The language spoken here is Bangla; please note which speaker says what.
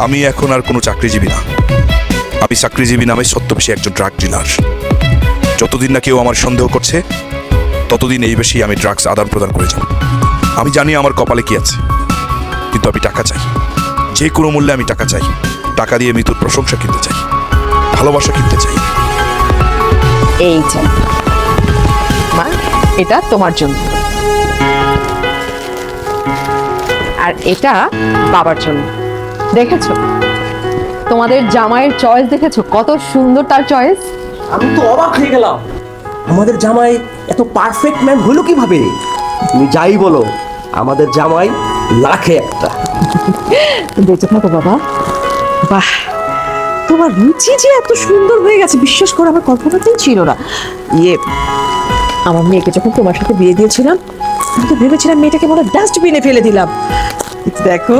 Speaker 1: আমি এখন আর কোনো চাকরিজীবী না, আমি চাকরিজীবী নামে ছদ্মবেশী একজন ড্রাগ ডিলার। যতদিন না কেউ আমার সন্দেহ করছে ততদিন এই বেশি আমি ড্রাগস আদান প্রদান করে যাব। আমি জানি আমার কপালে কি আছে, কিন্তু আমি টাকা চাই, যে কোনো মূল্যে আমি টাকা চাই। টাকা দিয়ে মৃত্যুর প্রশংসা কিনতে চাই, ভালোবাসা কিনতে চাই।
Speaker 2: এই যে মা, এটা তোমার জন্য, আর এটা বাবার জন্য। দেখেছো তোমাদের জামাইয়ের চয়েস, দেখেছো কত সুন্দর তার চয়েস।
Speaker 3: আমি তো অবাক হয়ে গেলাম, আমাদের জামাই এত পারফেক্ট ম্যান হলো কিভাবে? তুমি যাই বলো, আমাদের জামাই লাখে একটা।
Speaker 2: বেঁচে থাকো বাবা। বাহ, তোমার রুচি যে এত সুন্দর হয়ে গেছে বিশ্বাস করে আমার কল্পনাতেই ছিল না। আমার মেয়েকে যখন তোমার সাথে বিয়ে দিয়েছিলাম আমি তো ভেবেছিলাম মেয়েটাকে মনে ডাস্টবিনে ফেলে দিলাম। দেখো